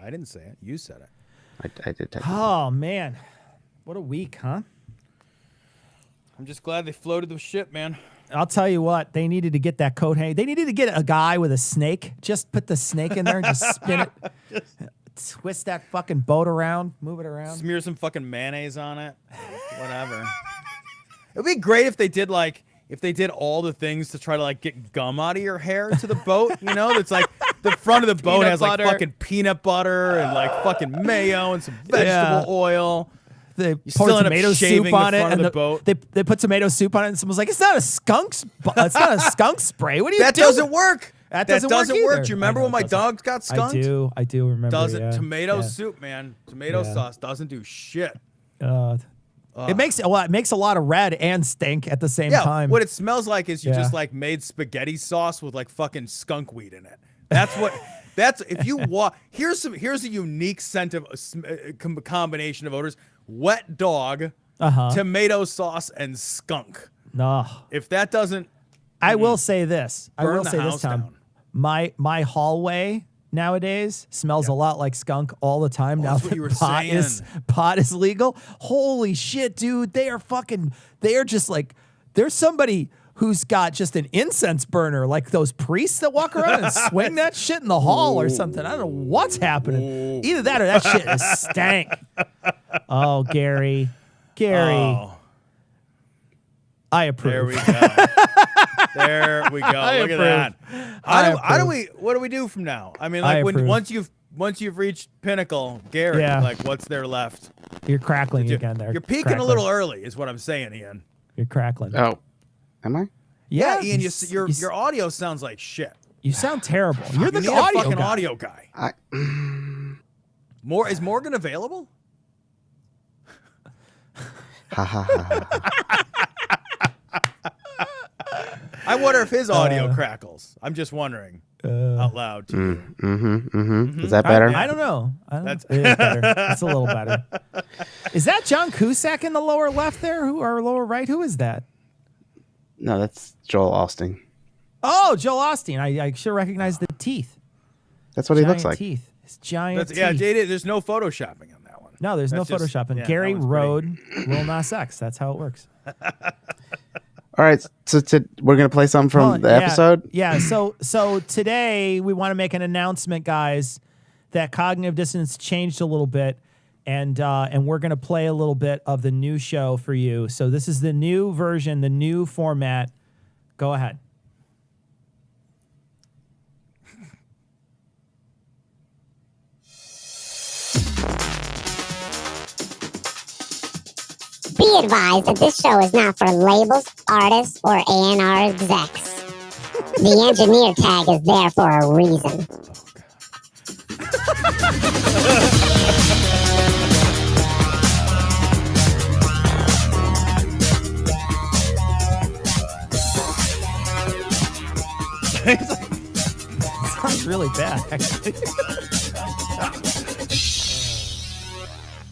I didn't say it. You said it. I did. Oh man, what a week, huh? I'm just glad they floated the ship, man. I'll tell you what, they needed to get that coat hang. They needed to get a guy with a snake. Just put the snake in there and just spin it. Twist that fucking boat around, move it around. Smear some fucking mayonnaise on it. Whatever. It'd be great if they did all the things to try to like get gum out of your hair to the boat, you know? It's like the front of the boat has like fucking peanut butter and like fucking mayo and some vegetable oil. They You pour still end up tomato shaving soup on the it, front of and the boat. they put tomato soup on it, and someone's like, "It's not a skunk. It's not a skunk spray. What are you That doing?" doesn't work. That doesn't work. Do you remember when my dogs got skunked? I do remember. Doesn't tomato soup, man? Tomato sauce doesn't do shit. It makes a lot of red and stink at the same time. What it smells like is you just like made spaghetti sauce with like fucking skunk weed in it. That's what. That's if you here's a unique scent of combination of odors: wet dog, tomato sauce, and skunk. No. If that doesn't, I will say this. I will burn the say this, house Tom. down. My hallway nowadays smells a lot like skunk all the time. Now that's what you were saying. Pot is legal. Holy shit, dude! They are just like, there's somebody who's got just an incense burner, like those priests that walk around and swing that shit in the hall or something. I don't know what's happening. Either that or that shit is stank. Oh, Gary. Oh. I approve. There we go. There we go. Look at that. What do we do from now? I mean, like once you've reached pinnacle, Gary, like what's there left? You're crackling again there. You're peaking a little early, is what I'm saying, Ian. You're crackling. Oh, am I? Yeah, Ian, your audio sounds like shit. You sound terrible. You're the need audio a fucking guy. audio guy. Is Morgan available? Ha ha ha. I wonder if his audio crackles. I'm just wondering out loud. Is that better? I don't know. It is better. It's a little better. Is that John Cusack in the lower left there? Or lower right? Who is that? No, that's Joel Austin. Oh, Joel Austin. I should recognize the teeth. That's what he looks like. Teeth. His giant teeth. Yeah, there's no photoshopping on that one. No, there's no photoshopping. Gary rode Lil Nas X. That's how it works. All right, so we're gonna play something from the episode. Yeah. So today we want to make an announcement, guys, that Cognitive Dissonance changed a little bit, and we're gonna play a little bit of the new show for you. So this is the new version, the new format. Go ahead. Be advised that this show is not for labels, artists, or A&R execs. The engineer tag is there for a reason. Sounds really bad, actually.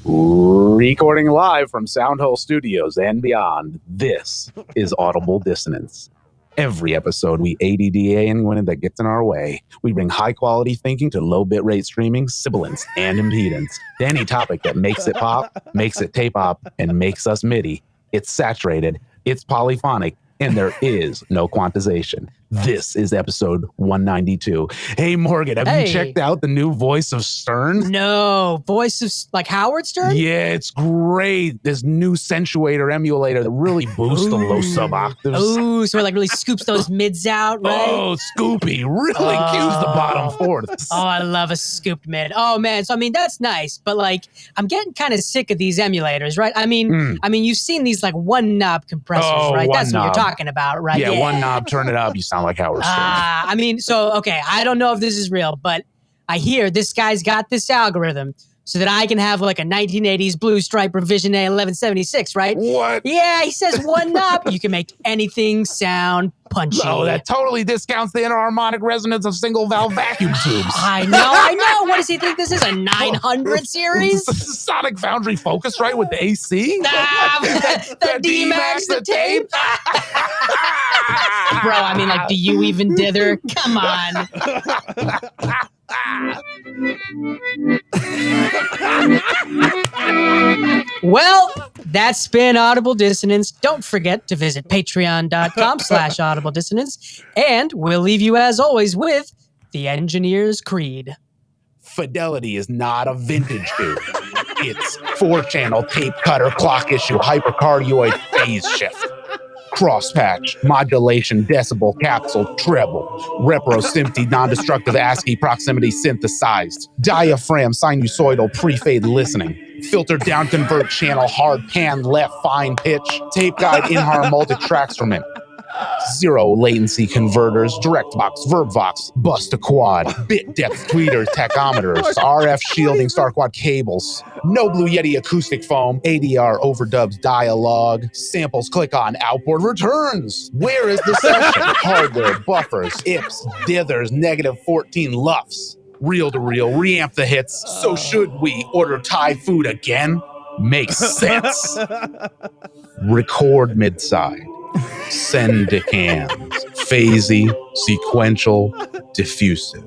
Recording live from Soundhole Studios and beyond, this is Audible Dissonance. Every episode, we ADDA anyone that gets in our way. We bring high-quality thinking to low bitrate streaming, sibilance, and impedance. To any topic that makes it pop, makes it tape op, and makes us MIDI. It's saturated, it's polyphonic, and there is no quantization. This is episode 192. Hey, Morgan, have you checked out the new Voice of Stern? No. Voice of, like Howard Stern? Yeah, it's great. This new Centuator emulator that really boosts the low sub-octaves. Ooh, so it like really scoops those mids out, right? Oh, Scoopy. Really cues the bottom fourths. Oh, I love a scooped mid. Oh, man. So, I mean, that's nice. But, like, I'm getting kind of sick of these emulators, right? I mean, you've seen these, like, one-knob compressors, right? That's what you're talking about, right? Yeah, one knob, turn it up. You sound like Howard Stern. I mean, so, okay, I don't know if this is real, but I hear this guy's got this algorithm so that I can have like a 1980s Blue Stripe Revision A 1176, right? What? Yeah, he says one knob, you can make anything sound punchy. Oh, that totally discounts the interharmonic resonance of single valve vacuum tubes. I know. What does he think this is, a 900 series? Sonic Foundry Focusrite with the AC? The D-Max, the tape? Bro, I mean, like, do you even dither? Come on. Well, that's been Audible Dissonance. Don't forget to visit patreon.com/Audible Dissonance. And we'll leave you, as always, with the Engineer's Creed. Fidelity is not a vintage dude. It's 4-channel tape cutter clock issue hypercardioid phase shift. Crosspatch, modulation, decibel, capsule, treble, repro, SMPTE, non-destructive ASCII, proximity synthesized, diaphragm, sinusoidal, pre-fade listening, filter down, convert channel, hard pan, left, fine pitch, tape guide, in-harm, multi-tracksterment, 0 latency converters, DirectVox, VerbVox, bus to quad, bit depth tweeters, tachometers, RF shielding, star quad cables, no Blue Yeti acoustic foam, ADR overdubs, dialogue, samples, click on, outboard returns. Where is the session? Hardware, buffers, IPs, dithers, -14 luffs. Reel to reel, reamp the hits. So should we order Thai food again? Makes sense. Record mid-side. Send decans. Phasey, sequential, diffusive.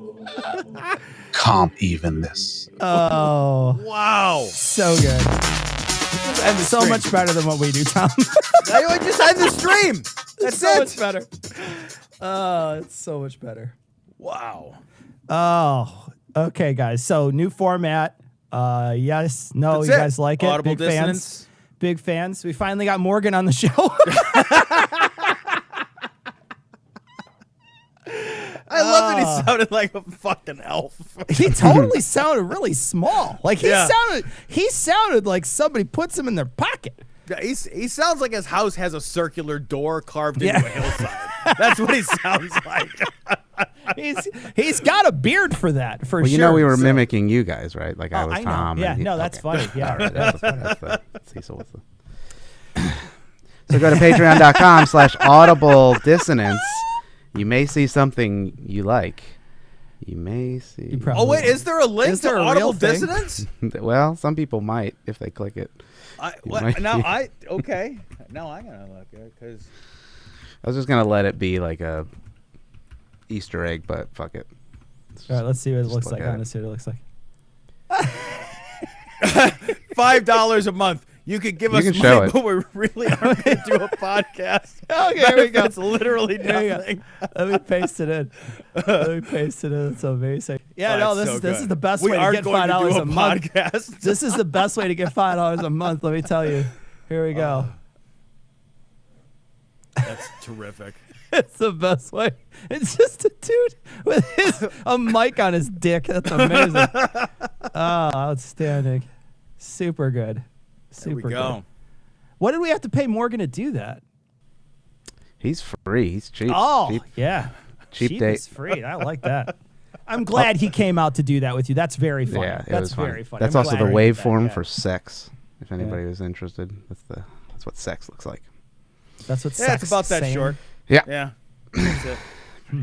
Comp even this. Oh, Wow. so good. End the So stream. much better than what we do, Tom. I just end the stream. That's so it. much better. Oh, it's so much better. Wow. Oh, okay, guys. So new format. Yes, no, That's you it. guys like it? Audible Big Dissonance. fans. Big fans. We finally got Morgan on the show. I love that he sounded like a fucking elf. He totally sounded really small. Like Yeah. he sounded like somebody puts him in their pocket. Yeah, he sounds like his house has a circular door carved Yeah. into a hillside. That's what he sounds like. He's got a beard for that, for Well, sure. you know we were So- mimicking you guys, right? Like I Oh, was I know. Tom. Yeah, and no, that's okay. funny. Yeah, All right, that's that's Cecil was the. So go to patreon.com/audible dissonance. You may see something you like. You may see. You probably Oh wait, is there a link Is there to a real Audible thing? Dissonance? Well, some people might if they click it. might Now be. okay. Now I gotta look at it because I was just gonna let it be like a Easter egg, but fuck it. All right, let's see what it Just looks look like. at it. Honestly, what it looks like. $5 a month. You could give You us can show money, it. but we really aren't going to do a podcast. Okay, here we go. It's literally There you go. nothing. Let me paste it in. Let me paste it in. It's amazing. Yeah, Oh, no, that's this so is good. the best We way to are get going to do $5 a month. podcast. This is the best way to get $5 a month. Let me tell you. Here we go. That's terrific. It's the best way. It's just a dude with a mic on his dick. That's amazing. Oh, outstanding. Super good. There Super we go. good. What did we have to pay Morgan to do that? He's free. He's cheap. Oh, cheap. yeah. Cheap Cheap date. is free. I like that. I'm glad he came out to do that with you. That's very funny. Yeah, it That's was funny. very funny. That's I'm also the glad he did that, waveform yeah. for sex. If anybody was interested, that's what sex looks like. That's what Yeah, sex it's about that saying. short. Yeah. Yeah. That's it.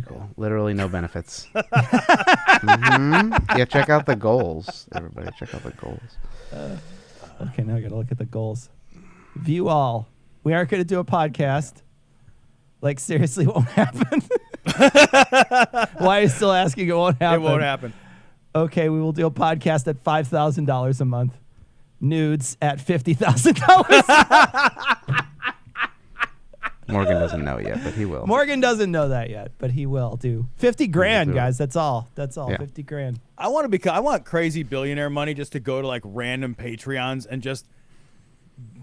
Cool. Literally no benefits. Yeah, check out the goals, everybody. Check out the goals. Okay, now I got to look at the goals. View all. We aren't going to do a podcast. Like, seriously, it won't happen. Why are you still asking? It won't happen. It won't happen. Okay, we will do a podcast at $5,000 a month. Nudes at $50,000. Morgan doesn't know yet, but he will. Morgan doesn't know that yet, but he will do 50 grand, do it. guys. That's all. That's all. Yeah. 50 grand. I want crazy billionaire money just to go to like random Patreons and just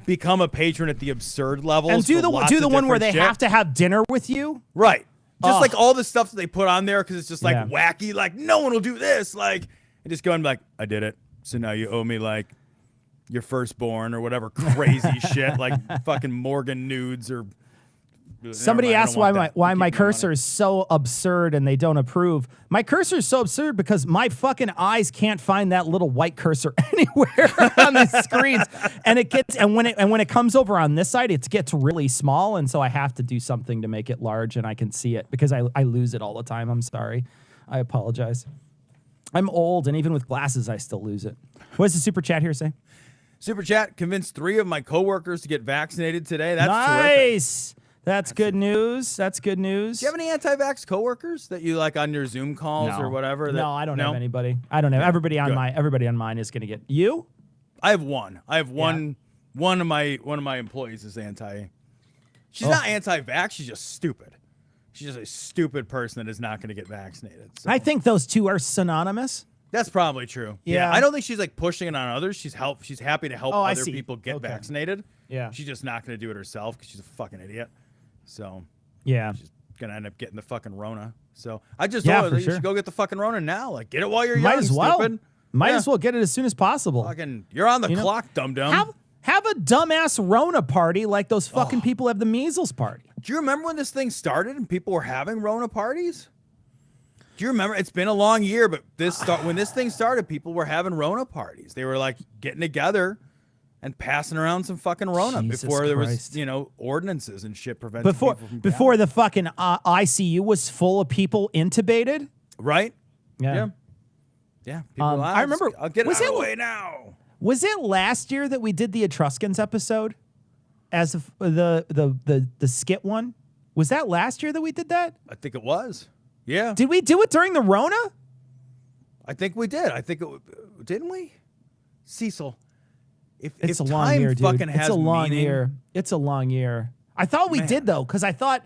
become a patron at the absurd levels. And do for the lots of one where they different have to have dinner with you. Right. Just Ugh. like all the stuff that they put on there because it's just like Yeah. wacky. Like no one will do this. Like and just go and be like, I did it. So now you owe me like your firstborn or whatever crazy shit like fucking Morgan nudes or. Somebody Never mind, I asked don't want that. why You my keep money. cursor is so absurd and they don't approve. My cursor is so absurd because my fucking eyes can't find that little white cursor anywhere on the screens, and when it comes over on this side, it gets really small, and so I have to do something to make it large, and I can see it because I lose it all the time. I'm sorry, I apologize. I'm old, and even with glasses, I still lose it. What does the super chat here say? Super chat convinced 3 of my coworkers to get vaccinated today. That's terrific. Nice. That's good news. That's good news. Do you have any anti-vax coworkers that you like on your Zoom calls No. or whatever? No, I don't have anybody. I don't have everybody on Good. everybody on mine is going to get you. I have one. One of my employees is anti. She's not anti-vax. She's just stupid. She's just a stupid person that is not going to get vaccinated. So. I think those two are synonymous. That's probably true. Yeah. I don't think she's like pushing it on others. She's happy to help other people get vaccinated. Yeah. She's just not going to do it herself because she's a fucking idiot. So Yeah. she's gonna end up getting the fucking Rona. So I just Yeah, told her for that you sure. should go get the fucking Rona now. Like, get it while you're Might young. as well. Stupid. Might Yeah. as well get it as soon as possible. Fucking, you're on the You know, clock, dum dum. Have a dumbass Rona party like those fucking people have the measles party. Do you remember when this thing started and people were having Rona parties? Do you remember? It's been a long year, but when this thing started, people were having Rona parties. They were like getting together and passing around some fucking Rona Jesus before there was, Christ. ordinances and shit preventing Before people from before the fucking ICU was full of people intubated. right? Yeah. Yeah. People, I remember- I'll get was out of it- the way now. Was it last year that we did the Etruscans episode as the skit one? Was that last year that we did that? I think it was. Yeah. Did we do it during the Rona? I think we did. Didn't we? Cecil. It's a if long time year, dude. fucking has It's a long meaning, year. It's a long year. I thought we did though, because I thought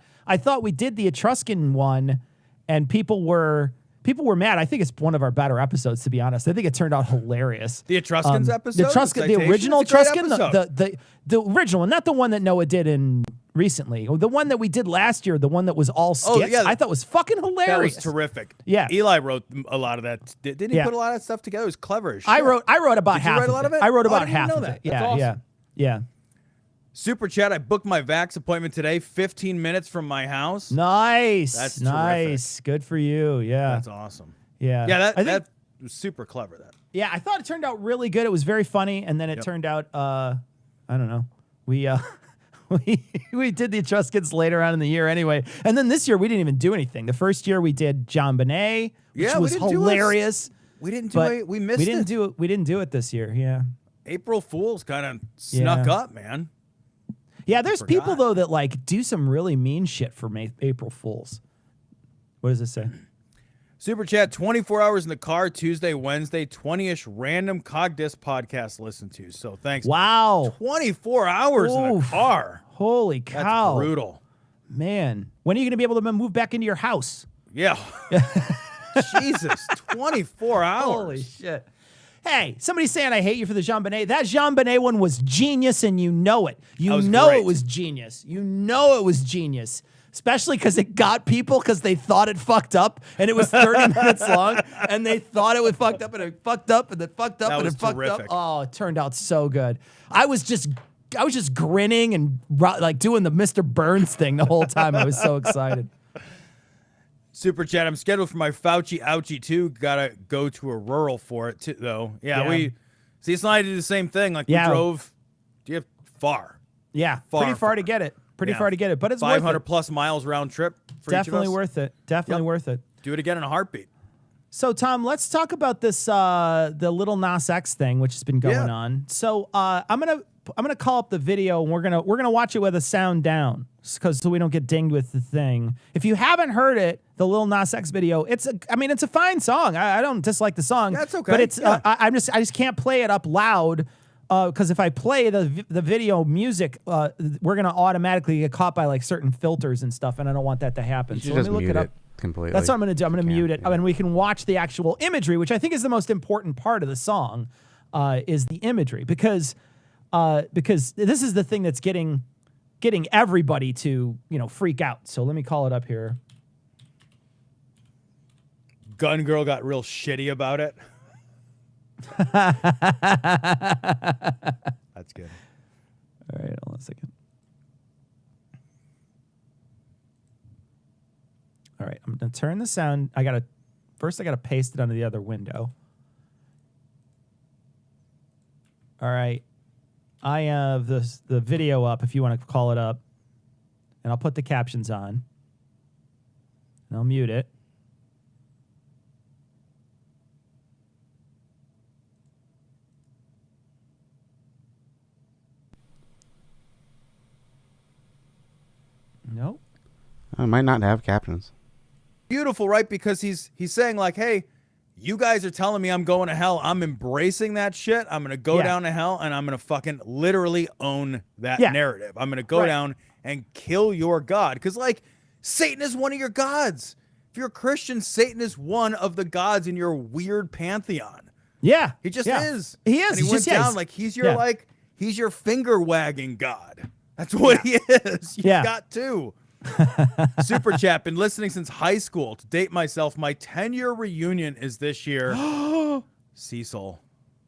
we did the Etruscan one, and people were mad. I think it's one of our better episodes, to be honest. I think it turned out hilarious. The Etruscans episode? The Etruscan, the Citation? original It's a great Etruscan, episode. the original one, not the one that Noah did in recently. The one that we did last year, the one that was all skits. yeah. I thought was fucking That hilarious. was terrific. Yeah. Eli wrote a lot of that. Didn't he Yeah. put a lot of that stuff together? It was clever as shit. I wrote about Did you half write a lot of it? I wrote Oh, I about didn't even half know of that. it. That's Yeah, awesome. yeah. Super chat. I booked my Vax appointment today, 15 minutes from my house. Nice. That's nice. Good for you. Yeah. That's awesome. Yeah. Yeah, I think, that was super clever. That. yeah, I thought it turned out really good. It was very funny, and then it turned out I don't know. We we did the Etruscans later on in the year anyway. And then this year we didn't even do anything. The first year we did John Bonet, which Yeah, we was didn't do hilarious. We didn't do But it. We missed we didn't it. do it. We didn't do it this year. Yeah. April Fools kind of snuck Yeah. up, man. Yeah, there's people forgot. though that like do some really mean shit for April Fools. What does it say? Super chat, 24 hours in the car, Tuesday, Wednesday, 20-ish random Cogdis podcast to listen to. So thanks. Wow. 24 hours in the Oof. car. Holy That's cow. brutal. Man, when are you going to be able to move back into your house? Yeah. Jesus, 24 hours. Holy shit. Hey, somebody's saying I hate you for the Jean Bonnet. That Jean Bonnet one was genius, and you know it. You was know great. it was genius. You know it was genius. Especially because it got people because they thought it fucked up, and it was 30 minutes long, and they thought it was fucked up, and it fucked up, and it fucked up, That and was it fucked terrific. up. Oh, it turned out so good. I was just grinning and like doing the Mr. Burns thing the whole time. I was so excited. Super chat, I'm scheduled for my Fauci ouchie too. Gotta go to a rural for it too, though. Yeah, Yeah. see, it's not the same thing. Like Yeah. we drove, far. Yeah, Far, pretty far to far. get it. Pretty Yeah. far to get it, but it's 500 worth it. plus miles round trip for Definitely each of us. worth it. Definitely Yep. worth it. Do it again in a heartbeat. So, Tom, let's talk about this the Little Nas X thing, which has been going Yeah. on. So, I'm gonna call up the video, and we're gonna watch it with the sound down, so we don't get dinged with the thing. If you haven't heard it, the Little Nas X video, it's a fine song. I don't dislike the song. That's okay. But it's Yeah. I just can't play it up loud. Because if I play the video music, we're gonna automatically get caught by like certain filters and stuff, and I don't want that to happen. You So should let just me look mute it up. it completely. That's what I'm going to do. I'm going to mute it, yeah. and we can watch the actual imagery, which I think is the most important part of the song, is the imagery, because this is the thing that's getting everybody to freak out. So let me call it up here. Gun Girl got real shitty about it. That's good. All right, hold on a second. All right, I'm going to turn the sound. I got to paste it onto the other window. All right. I have the video up if you want to call it up. And I'll put the captions on. And I'll mute it. I might not have captions. Beautiful, right? Because he's saying like, hey, you guys are telling me I'm going to hell. I'm embracing that shit. I'm going to go down to hell, and I'm going to fucking literally own that narrative. I'm going to go down and kill your God. Because, like, Satan is one of your gods. If you're a Christian, Satan is one of the gods in your weird pantheon. Yeah. He just is. He is. And he He's went just, down like he's your he's your finger wagging God. That's what he is. You've got two. Super chat, been listening since high school. To date myself, my 10-year reunion is this year. Cecil.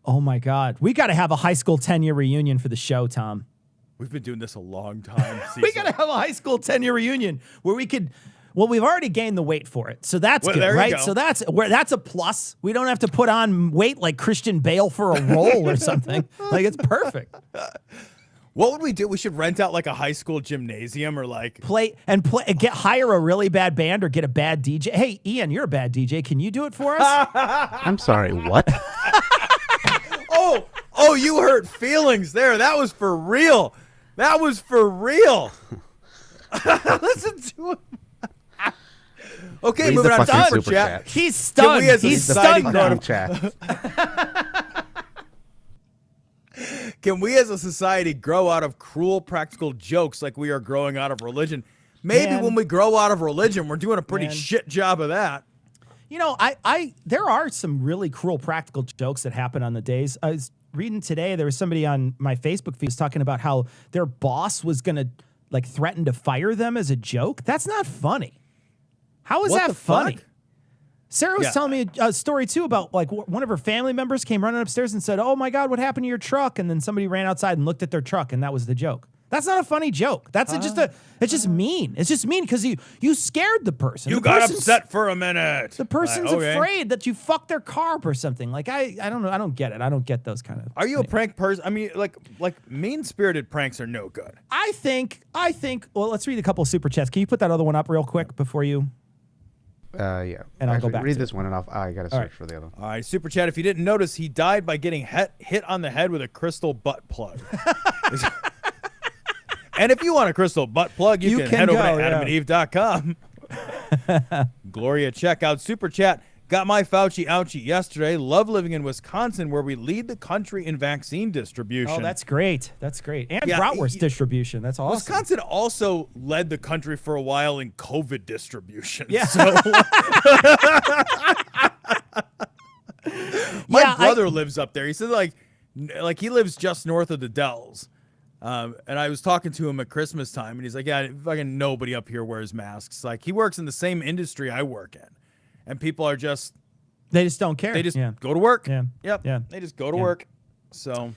Oh my God. We got to have a high school 10-year reunion for the show, Tom. We've been doing this a long time, Cecil. We got to have a high school 10-year reunion where we could, well, we've already gained the weight for it. So that's good, right? Go. So that's a plus. We don't have to put on weight like Christian Bale for a role or something. Like, it's perfect. What would we do? We should rent out like a high school gymnasium or like hire a really bad band or get a bad DJ. Hey, Ian, you're a bad DJ. Can you do it for us? I'm sorry, what? Oh, you hurt feelings there. That was for real. That was for real. Listen to him. Okay, Read moving on to super super chat. He's stunned. He's stunned now. Chat. Can we as a society grow out of cruel practical jokes like we are growing out of religion? Maybe when we grow out of religion, we're doing a pretty shit job of that. You know, there are some really cruel practical jokes that happen on the days. I was reading today, there was somebody on my Facebook feed was talking about how their boss was going to like threaten to fire them as a joke. That's not funny. How is that funny? Fuck? Sarah was telling me a story too about like one of her family members came running upstairs and said, "Oh my God, what happened to your truck?" And then somebody ran outside and looked at their truck, and that was the joke. That's not a funny joke. That's it's just mean. It's just mean because you scared the person. You got upset for a minute. The person's afraid that you fucked their car up or something. Like I don't know. I don't get it. I don't get those kind of. Are you a prank person? I mean, like mean-spirited pranks are no good. I think. Well, let's read a couple of super chats. Can you put that other one up real quick before you? Yeah. And I'll go back. Read to this one, and I got to search for the other one. All right, super chat. If you didn't notice, he died by getting hit on the head with a crystal butt plug. And if you want a crystal butt plug, you can head over to adamandeve.com. Gloria, check out super chat. Got my Fauci ouchie yesterday. Love living in Wisconsin, where we lead the country in vaccine distribution. Oh, that's great. That's great. And bratwurst distribution. That's awesome. Wisconsin also led the country for a while in COVID distribution. Yeah. So my brother lives up there. He said like he lives just north of the Dells. And I was talking to him at Christmas time, and he's like, yeah, fucking nobody up here wears masks. Like, he works in the same industry I work in. And people are just... They just don't care. They just go to work. Yeah. Yep. Yeah. They just go to work. So...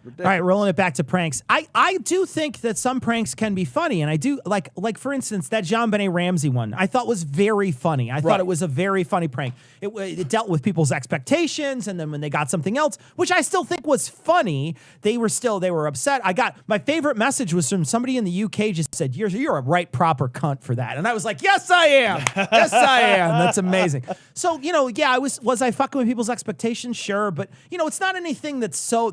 ridiculous. All right, rolling it back to pranks. I do think that some pranks can be funny, and I do like for instance that JonBenet Ramsey one. I thought was very funny. I thought it was a very funny prank. It dealt with people's expectations, and then when they got something else, which I still think was funny, they were upset. My favorite message was from somebody in the UK. Just said, "You're a right proper cunt for that," and I was like, "Yes, I am. Yes, I am." That's amazing. So I was I fucking with people's expectations? Sure, but it's not anything that's so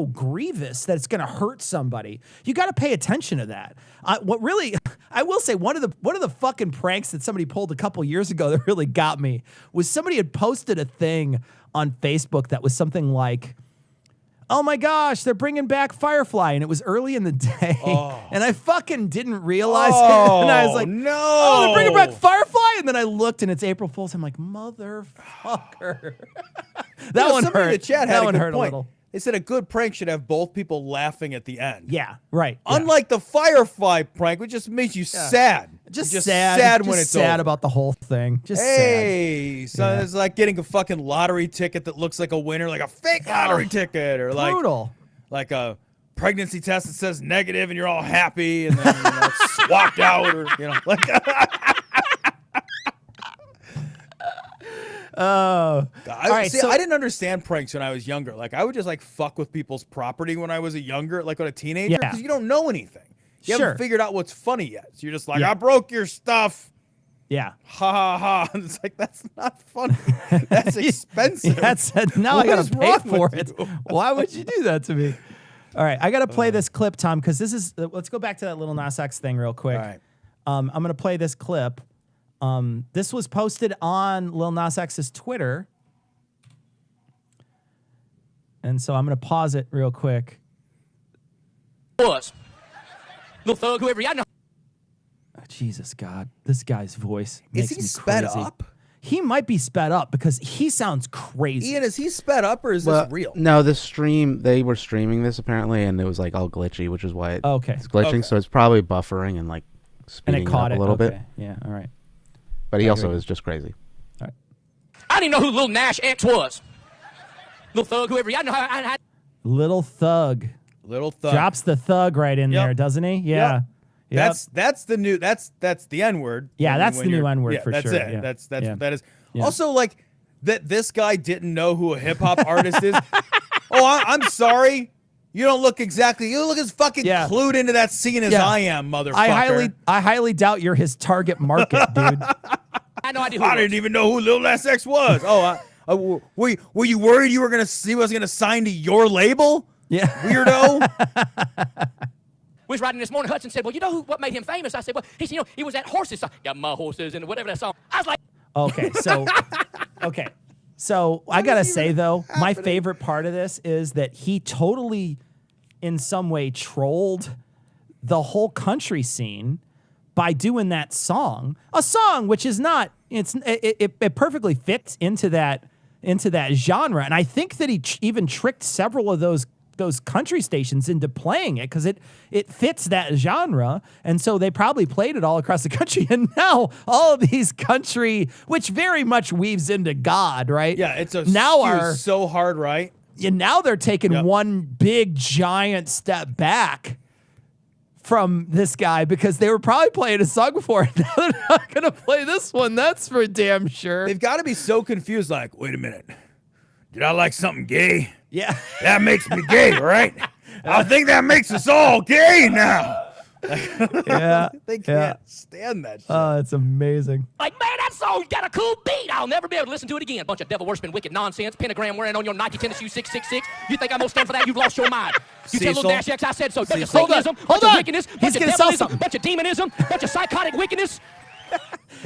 grievous that it's going to hurt somebody. You got to pay attention to that. I will say one of the fucking pranks that somebody pulled a couple years ago that really got me was somebody had posted a thing on Facebook that was something like, "Oh my gosh, they're bringing back Firefly," and it was early in the day, and I fucking didn't realize it, and I was like, "No, oh, they're bringing back Firefly," and then I looked and it's April Fool's. I'm like, motherfucker. That one hurt. In the chat had that a one good hurt point. a little. They said a good prank should have both people laughing at the end. Yeah, right. Yeah. Unlike the Firefly prank, which just makes you sad. Just sad. Sad when it's sad over. about the whole thing. Just hey, sad. so it's like getting a fucking lottery ticket that looks like a winner, like a fake lottery ticket, or brutal. like a pregnancy test that says negative, and you're all happy, and then it's swapped out, or like. Oh, I didn't understand pranks when I was younger. Like, I would just fuck with people's property when I was a teenager, because you don't know anything. You haven't figured out what's funny yet. So you're just like, I broke your stuff. Yeah. Ha ha ha. And it's like, that's not funny. That's expensive. Now I got to pay for it. Why would you do that to me? All right. I got to play this clip, Tom, because this is, let's go back to that Little Nas X thing real quick. All right. I'm going to play this clip. This was posted on Lil Nas X's Twitter. And so I'm going to pause it real quick. Was. Little thug, whoever I know. Oh, Jesus, God. This guy's voice Is makes he me sped crazy. up? He might be sped up because he sounds crazy. Ian, is he sped up or is Well, this real? No, the stream, they were streaming this apparently, and it was like all glitchy, which is why Okay. it's glitching. Okay. So it's probably buffering and like And speeding it it caught up it a little okay. bit. Yeah, all right. But he I also agree. is just crazy. I didn't even know who Lil Nash X was. Little thug, whoever I know. Little Thug. Little thug. Drops the thug right in Yep. there, doesn't he? Yeah. Yep. That's the new that's the N word. Yeah, that's When the new you're- N-word yeah, for that's sure. It. Yeah. That's Yeah. that is. Yeah. Also, like that this guy didn't know who a hip hop artist is. I'm sorry. You don't look exactly. You look as fucking Yeah. clued into that scene as Yeah. I am, motherfucker. I highly doubt you're his target market, dude. I had no idea who I it was. didn't even know who Lil Nas X was. Were you worried you were gonna see was gonna sign to your label, Yeah. weirdo? We was riding this morning. Hudson said, "Well, you know what made him famous?" I said, "Well, he was that horses song. Got my horses and whatever that song." I was like, Okay, so I gotta say though, my favorite part of this is that he totally, in some way, trolled the whole country scene by doing that song. A song which is not it perfectly fits into that genre, and I think that he even tricked several of those country stations into playing it because it fits that genre, and so they probably played it all across the country. And now all of these country, which very much weaves into God, right? Yeah, it's a now skews so hard, right? and now they're taking Yep. one big giant step back from this guy because they were probably playing a song before. And now they're not going to play this one. That's for damn sure. They've got to be so confused. Like, wait a minute, did I like something gay? Yeah. That makes me gay, right? I think that makes us all gay now. Yeah. They can't stand that shit. Oh, it's amazing. man, that song's got a cool beat. I'll never be able to listen to it again. Bunch of devil worshiping, wicked nonsense. Pentagram wearing on your Nike tennis shoe 666. You think I'm gonna stand for that? You've lost your mind. You tell Cecil. Lil Dash X I said so. Bunch of Cecil. Satanism, Hold bunch on. of wickedness, He's bunch of gonna sell devilism, something. bunch of demonism, bunch of psychotic wickedness.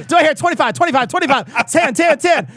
Do I hear 25, 25, 25, 10, 10, 10.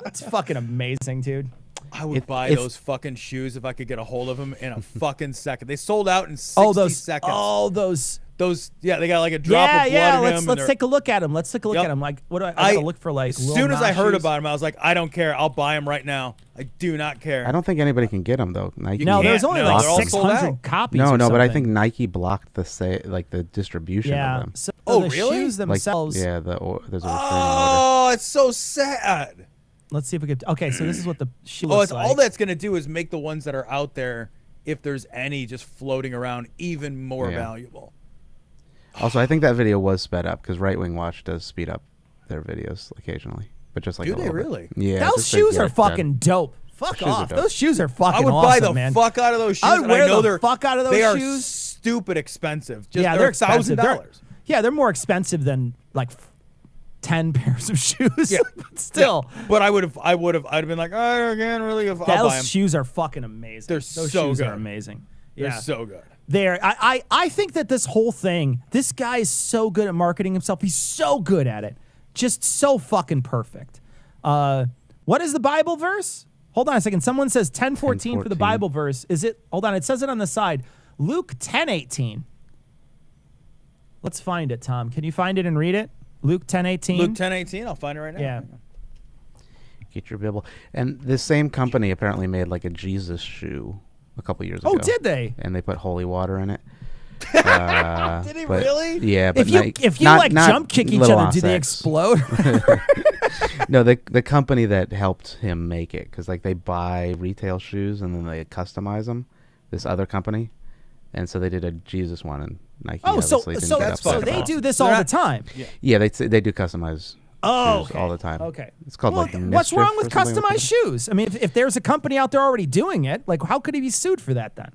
It's fucking amazing, dude. I would buy if- those fucking shoes if I could get a hold of them in a fucking second. They sold out in 60 seconds. Those, yeah, they got like a drop of blood in them. Let's take a look at him. Let's take a look Yep. at him. Like, what do I gotta look for? Like, as Lil soon as Nas I heard shoes? about him, I was like, I don't care. I'll buy them right now. I do not care. I don't think anybody can get them though. Nike. No, can't. there's only No, like they're all sold 600 out. copies. No, or no, but I something. think Nike blocked the distribution Yeah. of them. So Oh, the really? shoes Like, themselves. yeah, there's a restraining order. Oh, it's so sad. Let's see if we could. Okay, so this is what the shoe Oh, looks it's like. all that's gonna do is make the ones that are out there, if there's any just floating around, even more Yeah. valuable. Also, I think that video was sped up because Right Wing Watch does speed up their videos occasionally, but just like Do a they little bit. really? Yeah, Those just to should get are it done. fucking dope. Fuck shoes are off. dope. Those shoes are fucking I would awesome, buy the man. fuck out of those shoes. I would and wear I know the they're fuck out of those they are shoes. stupid expensive. Just Yeah, they're expensive. $1,000. Yeah, they're more expensive than like 10 pairs of shoes. Yeah. But still, But I'd have been like, oh, I can't really. I'll buy those them. shoes are fucking amazing. They're those so shoes good. are amazing. They're Yeah. so good. I think that this whole thing, this guy is so good at marketing himself. He's so good at it. Just so fucking perfect. What is the Bible verse? Hold on a second. Someone says 10:14 for the 10:14. Bible verse. Is it? Hold on. It says it on the side. Luke 10:18. Let's find it, Tom. Can you find it and read it? Luke 10:18. Luke 10:18. I'll find it right now. Yeah. Get your Bible. And this same company apparently made like a Jesus shoe a couple years ago. Oh, did they? And they put holy water in it. Did he really? Yeah, but If you not like jump kick each Little other, do they Nas X. explode? No, the company that helped him make it, because like they buy retail shoes and then they customize them. This other company, and so they did a Jesus one, and Nike. Oh, so obviously didn't so get that's so upset they about it. do this They're all the not- time. Yeah, they do customize Oh, shoes all the time. Okay. It's called Well, like what's Mischief wrong or with something like customized shoes? I mean, if there's a company out there already doing it, like how could he be sued for that then?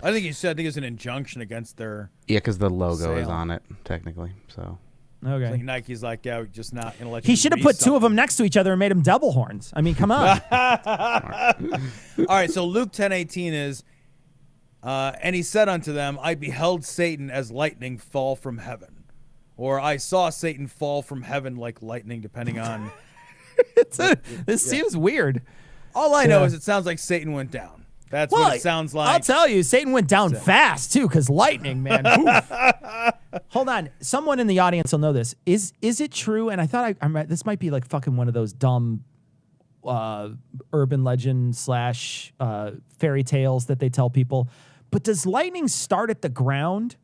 I think it's an injunction against their. Yeah, because the logo is Sale. on it technically. So I Okay. think Nike's like, yeah, we're just not gonna let you. He should have put two of them next to each other and made them double horns. I mean, come on. All right, so Luke 10:18 is, And he said unto them, I beheld Satan as lightning fall from heaven. Or I saw Satan fall from heaven like lightning, depending on... This seems weird. All I know is it sounds like Satan went down. That's what it sounds like. I'll tell you, Satan went down fast, too, because lightning, man. Hold on. Someone in the audience will know this. Is it true? And I thought this might be like fucking one of those dumb urban legend / fairy tales that they tell people. But does lightning start at the ground?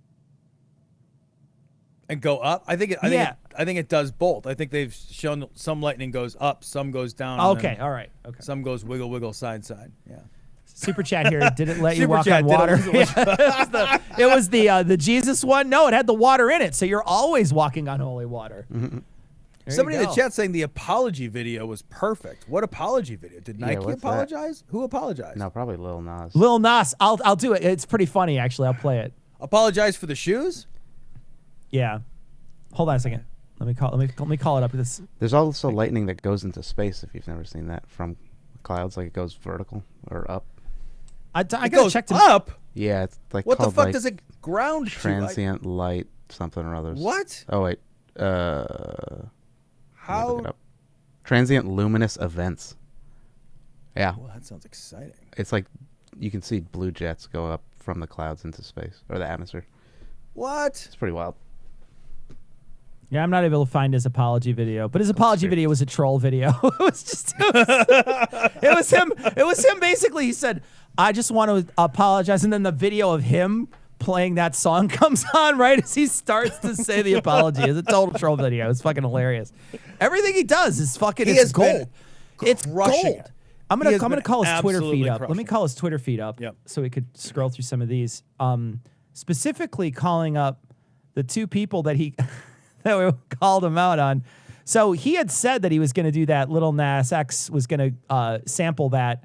And go up? I think it does both. I think they've shown some lightning goes up, some goes down. Okay, all right. Okay. Some goes wiggle, wiggle, side. Yeah. Super chat here. Did it let you Super walk chat on water? It was the Jesus one. No, it had the water in it, so you're always walking on holy water. Mm-hmm. Somebody in the chat saying the apology video was perfect. What apology video? Did Nike apologize? Who apologized? No, probably Lil Nas. Lil Nas. I'll do it. It's pretty funny, actually. I'll play it. Apologize for the shoes? Yeah. Hold on a second. Let me call it up. There's also lightning that goes into space. If you've never seen that from clouds, like it goes vertical or up. I gotta check up. Yeah, it's like what the called, fuck like, does it ground transient light something or others. What? Oh wait. How? Look it up. Transient luminous events. Yeah. Well, that sounds exciting. It's like you can see blue jets go up from the clouds into space or the atmosphere. What? It's pretty wild. Yeah, I'm not able to find his apology video, but his apology video was a troll video. It was him. It was him. Basically, he said, "I just want to apologize," and then the video of him playing that song comes on right as he starts to say the apology. It's a total troll video. It's fucking hilarious. Everything he does is fucking. It's gold. It's gold. It. I'm gonna call his Twitter feed up. Crushing. Let me call his Twitter feed up so we could scroll through some of these. Specifically calling up the two people that he that we called him out on. So he had said that he was going to do that. Lil Nas X was going to sample that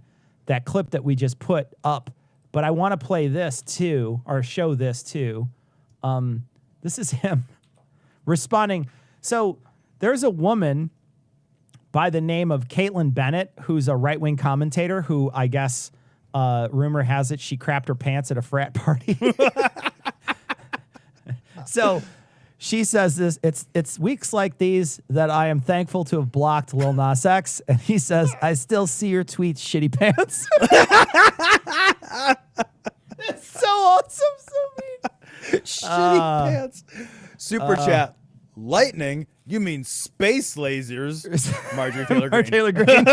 clip that we just put up. But I want to play this too, or show this too. This is him responding. So there's a woman by the name of Caitlin Bennett, who's a right-wing commentator who I guess rumor has it she crapped her pants at a frat party. So she says this, it's weeks like these that I am thankful to have blocked Lil Nas X. And he says, I still see your tweets, shitty pants. It's so awesome. So mean. Shitty pants. Super chat. Lightning? You mean space lasers? Marjorie Taylor Greene. Marjorie Taylor Greene.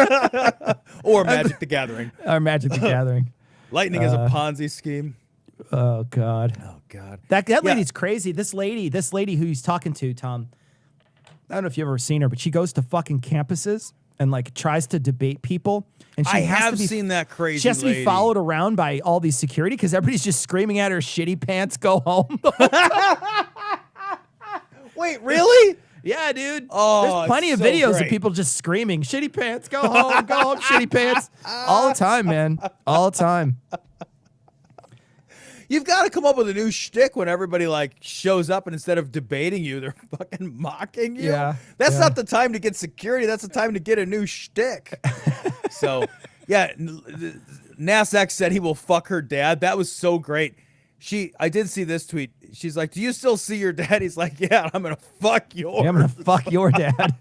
Or Magic the Gathering. Or Magic the Gathering. Lightning is a Ponzi scheme. Oh God. Oh God. That lady's crazy. This lady who he's talking to, Tom. I don't know if you've ever seen her, but she goes to fucking campuses and like tries to debate people. And she I has have to be, seen that crazy. She has to be lady. followed around by all these security because everybody's just screaming at her, "Shitty pants, go home." Wait, really? Yeah, dude. Oh, there's plenty of so videos great. of people just screaming, "Shitty pants, go home, shitty pants," all the time, man, all the time. You've got to come up with a new shtick when everybody like shows up and instead of debating you, they're fucking mocking you. Yeah, That's not the time to get security. That's the time to get a new shtick. So, yeah, Nas X said he will fuck her dad. That was so great. I did see this tweet. She's like, "Do you still see your dad?" He's like, "Yeah, I'm gonna fuck yours." Yeah, I'm gonna fuck your dad.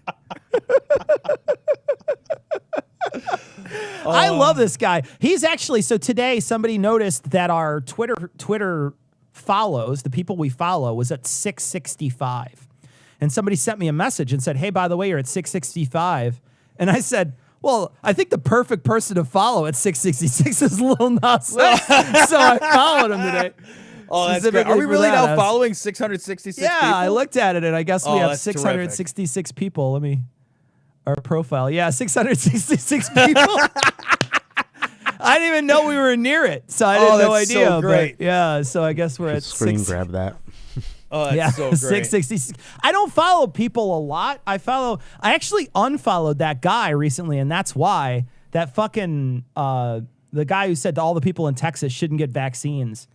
I love this guy. He's actually, so today somebody noticed that our Twitter follows, the people we follow, was at 665. And somebody sent me a message and said, "Hey, by the way, you're at 665. And I said, "Well, I think the perfect person to follow at 666 is Lil Nas X." So I followed him today. Oh, that's great. Are we really now following 666 people? Yeah, I looked at it, and I guess we have that's 666 people. Let me... Our profile. Yeah, 666 people. I didn't even know we were near it, so I didn't no idea. So great. But yeah, so I guess we're at Screen grab that. Oh, that's so great. 666. I don't follow people a lot. I actually unfollowed that guy recently, and that's why that fucking the guy who said to all the people in Texas shouldn't get vaccines.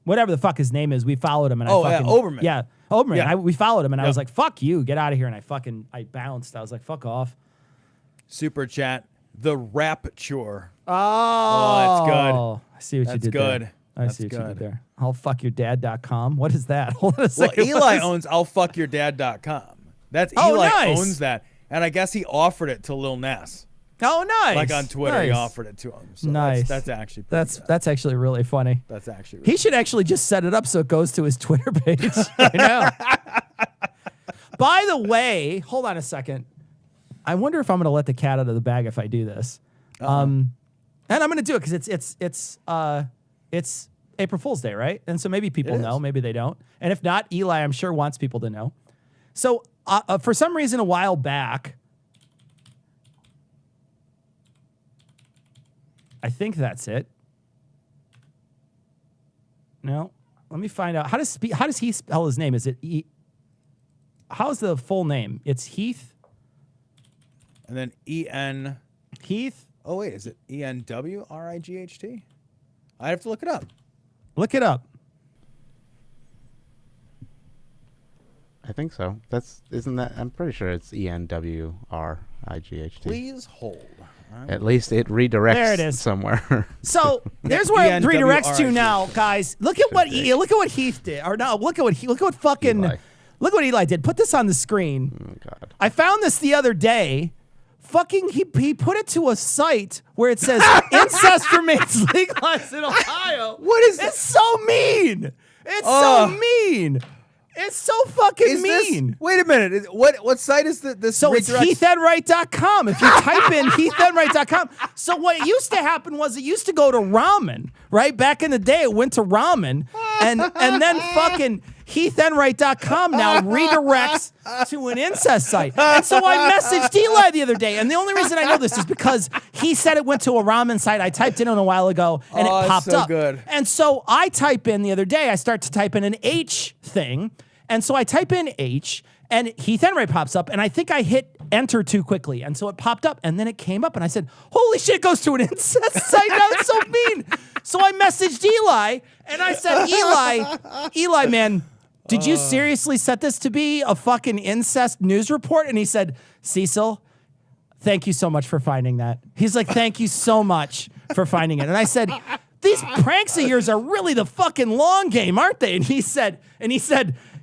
Whatever the fuck his name is, we followed him, and Oberman. Yeah, Oberman. Yeah. We followed him, and I was like, "Fuck you, get out of here!" And I bounced. I was like, "Fuck off." Super chat. The Rapture. Oh, that's good. I see what you did good. there. I see what you did there. I'llfuckyourdad.com. What is that? Hold on a Well, second. Eli owns I'llFuckYourDad.com. That's Oh, Eli nice. owns that, and I guess he offered it to Lil Nas. Oh, nice. Like on Twitter, he Nice. offered it to him. So Nice. That's actually pretty good. That's actually really funny. That's actually really He should actually just set it up so it goes to his Twitter page. I know. By the way, hold on a second. I wonder if I'm going to let the cat out of the bag if I do this. And I'm going to do it because it's April Fool's Day, right? And so maybe people know, maybe they don't. And if not, Eli, I'm sure wants people to know. So for some reason, a while back, I think that's it. No, let me find out. How does he spell his name? Is it how's the full name? It's Heath. And then E-N. Heath. Oh, wait. Is it E-N-W-R-I-G-H-T? I have to look it up. Look it up. I think so. Isn't that? I'm pretty sure it's ENWRIGHT. Please hold. At least it redirects There it is. somewhere. So there's where it redirects to ENWRIGHT. now, guys. Look at what Heath did. Or no, look at what Eli. Look what Eli did. Put this on the screen. Oh, God. I found this the other day. Fucking, he put it to a site where it says incest remains legalized in Ohio. What is It's so mean. It's so mean. It's so fucking mean. Wait a minute. What site is this? So it's heathenright.com. If you type in heathenright.com. So what used to happen was it used to go to ramen, right? Back in the day, it went to ramen. And then fucking heathenright.com now redirects to an incest site. And so I messaged Eli the other day. And the only reason I know this is because he said it went to a ramen site. I typed it in a while ago and it popped so up. good. And so I type in the other day, I start to type in an H thing. And so I type in H and Heath Enright pops up and I think I hit enter too quickly. And so it popped up and then it came up and I said, holy shit, it goes to an incest site now. It's so mean. So I messaged Eli and I said, Eli, man, did you seriously set this to be a fucking incest news report? And he said, Cecil, thank you so much for finding that. He's like, thank you so much for finding it. And I said, these pranks of yours are really the fucking long game, aren't they? And he said,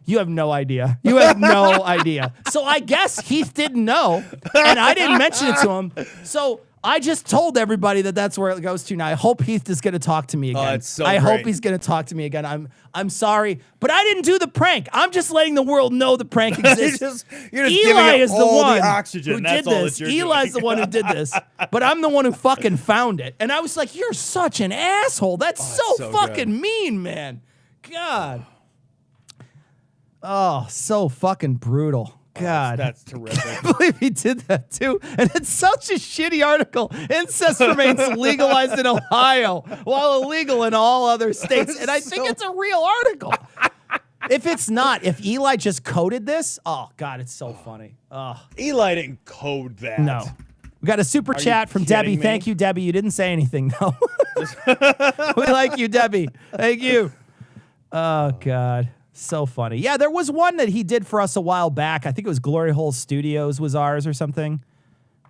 you have no idea. You have no idea. So I guess Heath didn't know, and I didn't mention it to him. So I just told everybody that that's where it goes to now. I hope Heath is going to talk to me again. It's so I great. hope he's going to talk to me again. I'm sorry, but I didn't do the prank. I'm just letting the world know the prank exists. You're just giving Eli it is the all one the oxygen. who That's did all this. that you're Eli's doing. the one who did this, but I'm the one who fucking found it. And I was like, "You're such an asshole. That's so fucking good. mean, man. God." Oh, so fucking brutal. God. That's terrific. I can't believe he did that too. And it's such a shitty article. Incest remains legalized in Ohio while illegal in all other states. And I think it's a real article. If it's not, if Eli just coded this, oh God, it's so funny. Oh, Eli didn't code that. no. We got a super Are chat you from kidding Debbie. me? Thank you, Debbie. You didn't say anything though. We like you, Debbie. Thank you. Oh God. So funny. Yeah, there was one that he did for us a while back. I think it was Glory Hole Studios was ours or something.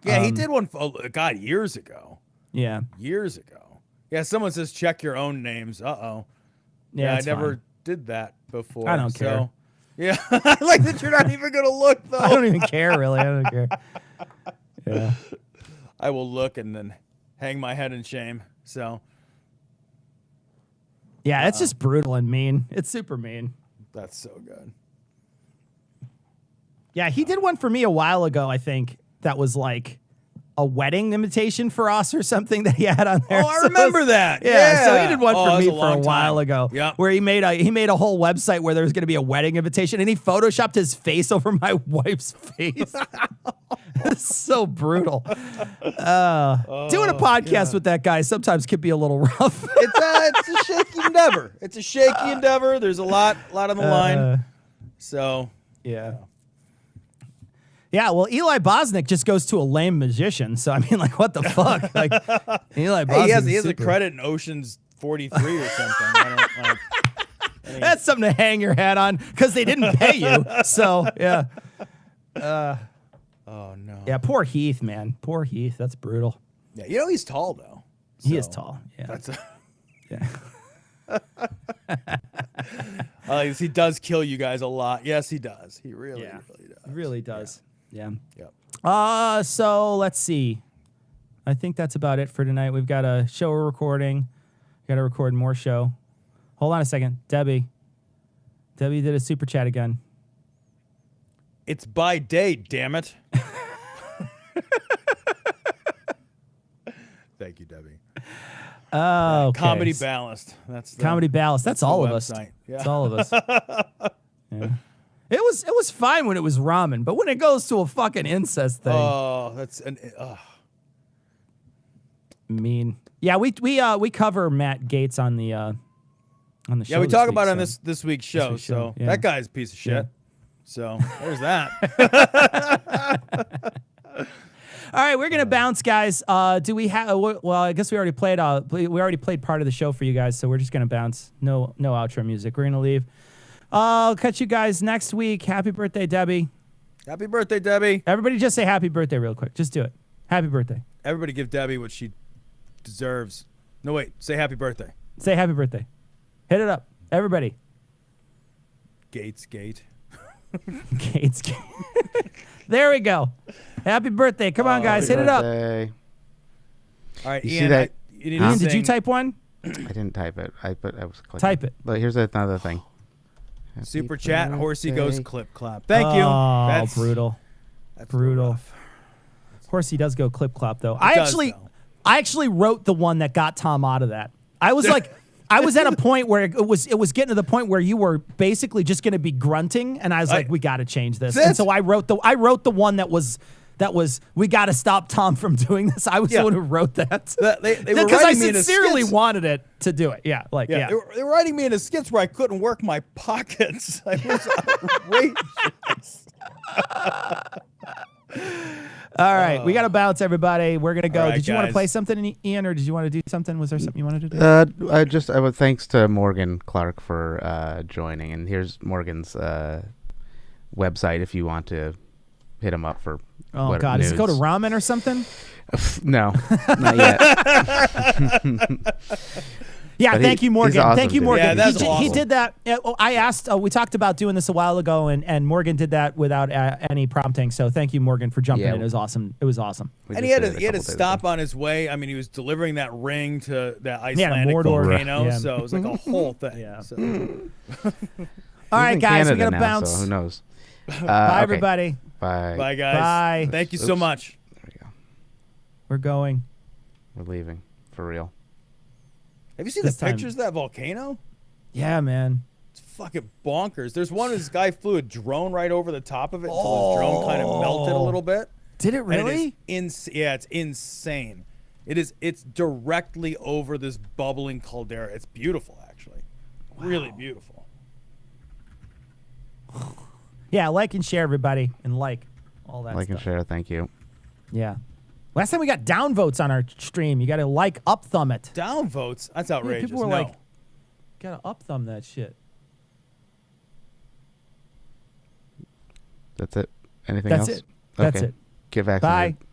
Yeah, he did one, God, years ago. Yeah. Years ago. Yeah, someone says check your own names. Uh-oh. Yeah, I it's never fine. did that before. I don't care. Yeah, I like that you're not even going to look, though. I don't even care, really. I don't care. Yeah. I will look and then hang my head in shame. So Yeah, it's just brutal and mean. It's super mean. that's so good. Yeah, he did one for me a while ago, I think, that was like a wedding invitation for us or something that he had on there. Oh, I So it remember was- that. Yeah, so he did one Oh, for that was me a for a long while time. ago. Yeah. Where he made a whole website where there was going to be a wedding invitation and he photoshopped his face over my wife's face. It's so brutal. Doing a podcast with that guy sometimes can be a little rough. It's a shaky endeavor. It's a shaky endeavor. There's a lot on the line. So Yeah. Yeah, well, Eli Bosnick just goes to a lame magician. So, I mean, like, what the fuck? Like, Eli Bosnick. hey, he has a super- credit in Ocean's 43 or something. I don't, like, That's something to hang your hat on because they didn't pay you. So, yeah. oh, no. Yeah, poor Heath, man. Poor Heath. That's brutal. Yeah, you know he's tall, though. He is So tall. Yeah. That's a, Yeah. He does kill you guys a lot. Yes, he does. He really, Yeah. really does. Really does. Yeah. Yep. So let's see. I think that's about it for tonight. We've got a show we're recording. Got to record more show. Hold on a second. Debbie did a super chat again. It's by day, damn it. Thank you, Debbie. Oh, okay. Comedy Ballast. That's the, Comedy Ballast. That's all the of us. website. Yeah. That's all of us. Yeah. It was fine when it was ramen, but when it goes to a fucking incest thing, Oh, that's an. mean. Yeah, we cover Matt Gates on the show. Yeah, we talk this about week, it on so- this week's show. week's show, So yeah. that guy's a piece of shit. Yeah. So there's that. All right, we're gonna bounce, guys. Do we have? Well, I guess we already played. We already played part of the show for you guys, so we're just gonna bounce. No outro music. We're gonna leave. I'll catch you guys next week. Happy birthday, Debbie. Happy birthday, Debbie. Everybody, just say happy birthday real quick. Just do it. Happy birthday. Everybody give Debbie what she deserves. No, wait. Say happy birthday. Say happy birthday. Hit it up, everybody. Gates, gate. Gates. There we go. Happy birthday. Come on, guys. Hit it up. Birthday. All right, You Ian. see that? You need Ian, to did you sing type one? I didn't type it. I was clicking. Type it. But here's another thing. Super Happy chat. Horsey goes birthday. clip clap. Thank you. Oh, That's brutal. That's Brutal. rough. Horsey does go clip clop though. does, though. I actually wrote the one that got Tom out of that. I was like, I was at a point where it was getting to the point where you were basically just going to be grunting, and I was like, we got to change this. And so I wrote the one that was we got to stop Tom from doing this. I was the one who wrote that They were because I writing me in a sincerely skits. wanted it to do it. Yeah, like yeah. They were writing me into skits where I couldn't work my pockets. I was outrageous. All right, we got to bounce, everybody. We're gonna go. All right, Did you want to guys. play something, Ian, or did you want to do something? Was there something you wanted to do? I would thanks to Morgan Clark for joining, and here's Morgan's website if you want to hit him up for. Oh what God, does it go to news. ramen or something? No, not yet. Yeah, But thank you, Morgan. he's Thank you, awesome, dude. Morgan. Yeah, that's he awesome. did that. I asked. We talked about doing this a while ago, and Morgan did that without any prompting. So thank you, Morgan, for jumping Yeah. in. It was awesome. It was awesome. We And just he had did to, it a he had to couple days stop ago. on his way. I mean, he was delivering that ring to that Icelandic Mordor. volcano, Yeah. so it was like a whole thing. Yeah. So. All He's right, in guys, we Canada gotta now, bounce. So who knows? Bye, Okay. everybody. Bye. Bye, guys. Bye. Thank you so Oops. much. There we go. We're going. We're leaving for real. Have you seen This the time- pictures of that volcano? Yeah, man. It's fucking bonkers. There's one where this guy flew a drone right over the top of it until his drone kind of melted a little bit. Did it And it really? is yeah, it's insane. It's directly over this bubbling caldera. It's beautiful, actually. Really beautiful. Yeah, like and share, everybody, and like all that. Like and stuff. share. Thank you. Yeah. Last time we got downvotes on our stream. You got to like up thumb it. Down votes? That's outrageous. people were No. like, got to up thumb that shit. That's it. Anything That's else? it. That's Okay. it. Get vaccinated. Bye.